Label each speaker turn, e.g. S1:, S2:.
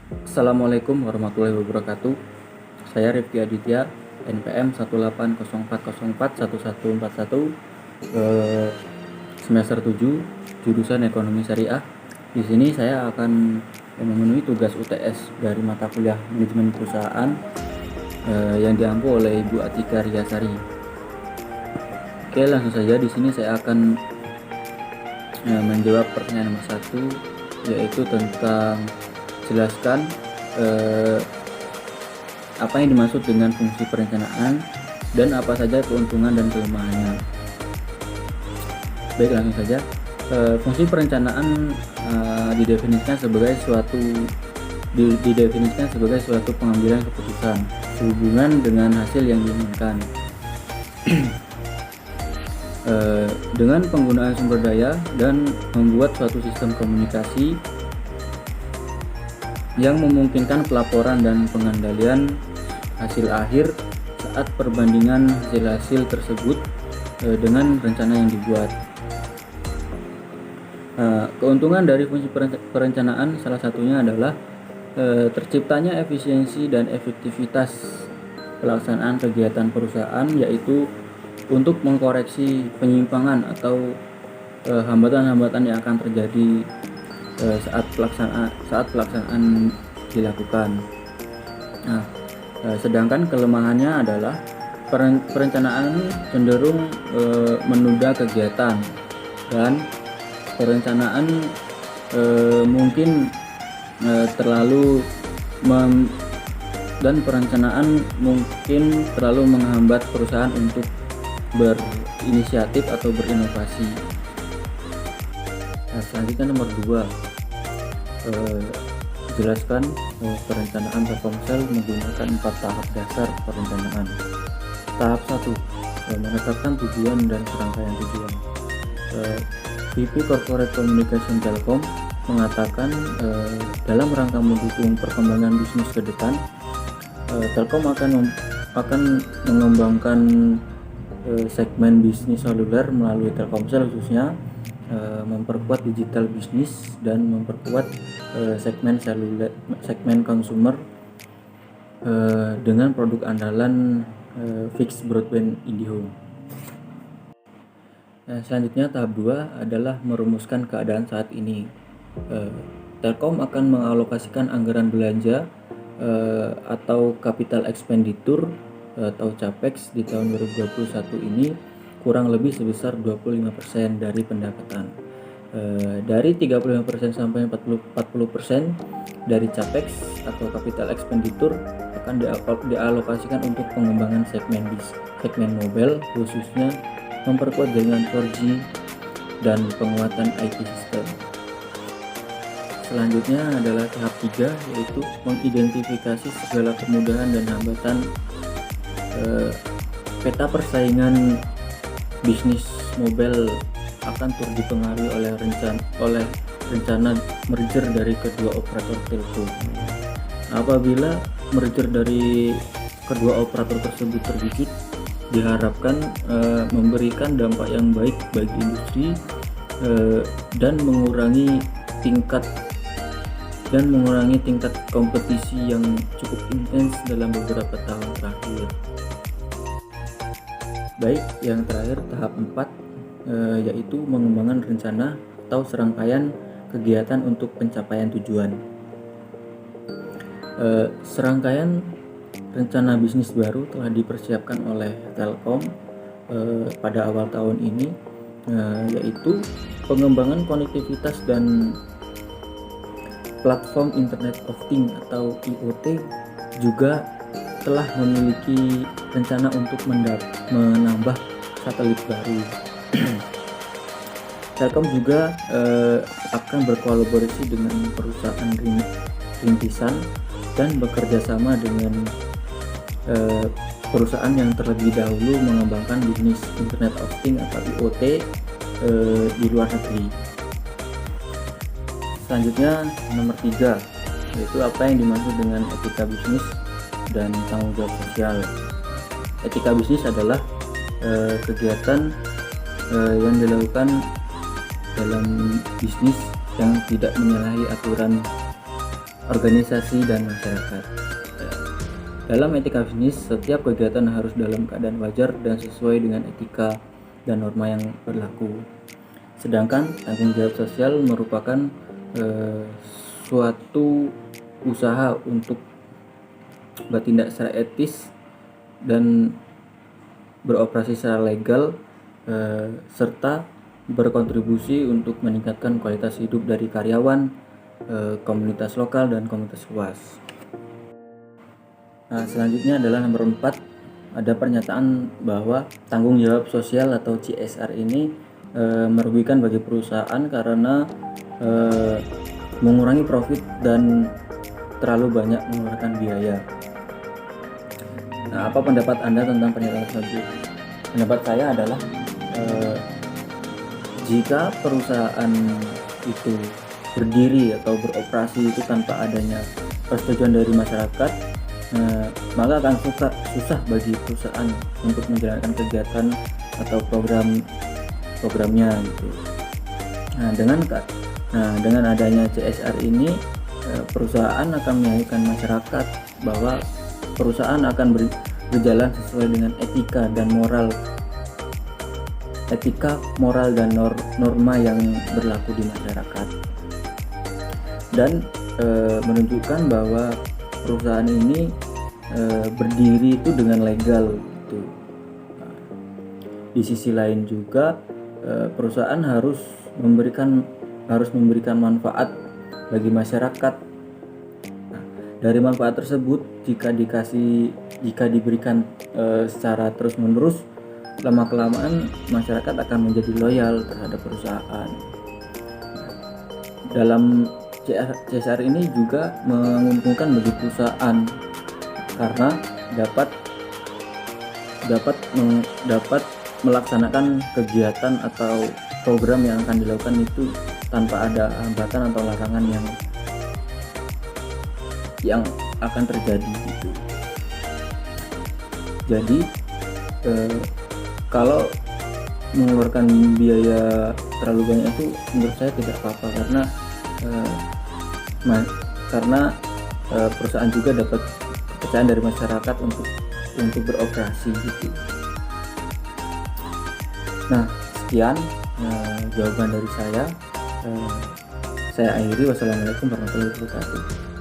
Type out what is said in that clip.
S1: Assalamualaikum warahmatullahi wabarakatuh. Saya Rifki Aditya, NPM 18040411141, semester 7, jurusan Ekonomi Syariah. Di sini saya akan memenuhi tugas UTS dari mata kuliah Manajemen Perusahaan yang diampu oleh Ibu Atika Riyasari. Oke, langsung saja di sini saya akan menjawab pertanyaan nomor 1, yaitu tentang jelaskan apa yang dimaksud dengan fungsi perencanaan dan apa saja keuntungan dan kelemahannya. Baik, langsung saja. Fungsi perencanaan didefinisikan sebagai suatu pengambilan keputusan sehubungan dengan hasil yang diinginkan. Dengan penggunaan sumber daya dan membuat suatu sistem komunikasi yang memungkinkan pelaporan dan pengendalian hasil akhir saat perbandingan hasil-hasil tersebut dengan rencana yang dibuat. Keuntungan dari fungsi perencanaan salah satunya adalah terciptanya efisiensi dan efektivitas pelaksanaan kegiatan perusahaan, yaitu untuk mengkoreksi penyimpangan atau hambatan-hambatan yang akan terjadi saat pelaksanaan dilakukan. Nah, sedangkan kelemahannya adalah perencanaan cenderung menunda kegiatan dan perencanaan mungkin terlalu menghambat perusahaan untuk berinisiatif atau berinovasi. Nah, selanjutnya nomor 2, jelaskan perencanaan Telkomsel menggunakan 4 tahap dasar perencanaan. Tahap 1, menetapkan tujuan dan serangkaian tujuan. VP Corporate Communication Telkom mengatakan dalam rangka mendukung perkembangan bisnis ke depan, Telkom akan mengembangkan segmen bisnis seluler melalui Telkomsel, khususnya memperkuat digital bisnis dan memperkuat segmen konsumer dengan produk andalan fixed broadband IndiHome. Selanjutnya tahap 2 adalah merumuskan keadaan saat ini. Telkom akan mengalokasikan anggaran belanja atau capital expenditure atau CAPEX di tahun 2021 ini kurang lebih sebesar 25% dari pendapatan. Dari 35% sampai 40% dari CAPEX atau capital expenditure akan dialokasikan untuk pengembangan segmen mobile, khususnya memperkuat jaringan 4G dan penguatan IT system. Selanjutnya adalah tahap 3, yaitu mengidentifikasi segala kemudahan dan hambatan peta persaingan bisnis mobile akan turut dipengaruhi oleh rencana merger dari kedua operator telco. Apabila merger dari kedua operator tersebut terwujud, diharapkan memberikan dampak yang baik bagi industri dan mengurangi tingkat kompetisi yang cukup intens dalam beberapa tahun terakhir. Baik, yang terakhir tahap 4, yaitu mengembangkan rencana atau serangkaian kegiatan untuk pencapaian tujuan. Serangkaian rencana bisnis baru telah dipersiapkan oleh Telkom pada awal tahun ini, yaitu pengembangan konektivitas dan platform Internet of Things atau IoT, juga telah memiliki rencana untuk menambah satelit baru. Telkom juga akan berkolaborasi dengan perusahaan rintisan dan bekerja sama dengan perusahaan yang terlebih dahulu mengembangkan bisnis Internet of Things atau IoT di luar negeri. Selanjutnya nomor 3, yaitu apa yang dimaksud dengan etika bisnis dan tanggung jawab sosial. Etika bisnis adalah kegiatan yang dilakukan dalam bisnis yang tidak menyalahi aturan organisasi dan masyarakat. Dalam etika bisnis, setiap kegiatan harus dalam keadaan wajar dan sesuai dengan etika dan norma yang berlaku. Sedangkan tanggung jawab sosial merupakan suatu usaha untuk bertindak secara etis dan beroperasi secara legal, serta berkontribusi untuk meningkatkan kualitas hidup dari karyawan, komunitas lokal, dan komunitas luas. Nah, selanjutnya adalah nomor 4, ada pernyataan bahwa tanggung jawab sosial atau CSR ini merugikan bagi perusahaan karena mengurangi profit dan terlalu banyak mengeluarkan biaya. Nah, apa pendapat Anda tentang pernyataan tersebut? Pendapat saya adalah jika perusahaan itu berdiri atau beroperasi itu tanpa adanya persetujuan dari masyarakat, maka akan susah bagi perusahaan untuk menjalankan kegiatan atau programnya gitu. Dengan adanya CSR ini, perusahaan akan menyampaikan masyarakat bahwa perusahaan akan berjalan sesuai dengan etika moral dan norma yang berlaku di masyarakat, dan menunjukkan bahwa perusahaan ini berdiri itu dengan legal gitu. Di sisi lain juga perusahaan harus memberikan manfaat bagi masyarakat. Dari manfaat tersebut, jika diberikan secara terus-menerus, lama-kelamaan masyarakat akan menjadi loyal terhadap perusahaan. Dalam CSR ini juga menguntungkan bagi perusahaan karena dapat melaksanakan kegiatan atau program yang akan dilakukan itu tanpa ada hambatan atau larangan yang akan terjadi gitu. Jadi kalau mengeluarkan biaya terlalu banyak itu menurut saya tidak apa-apa, karena perusahaan juga dapat kepercayaan dari masyarakat untuk beroperasi gitu. Nah, sekian jawaban dari saya. Saya akhiri. Wassalamualaikum warahmatullahi wabarakatuh.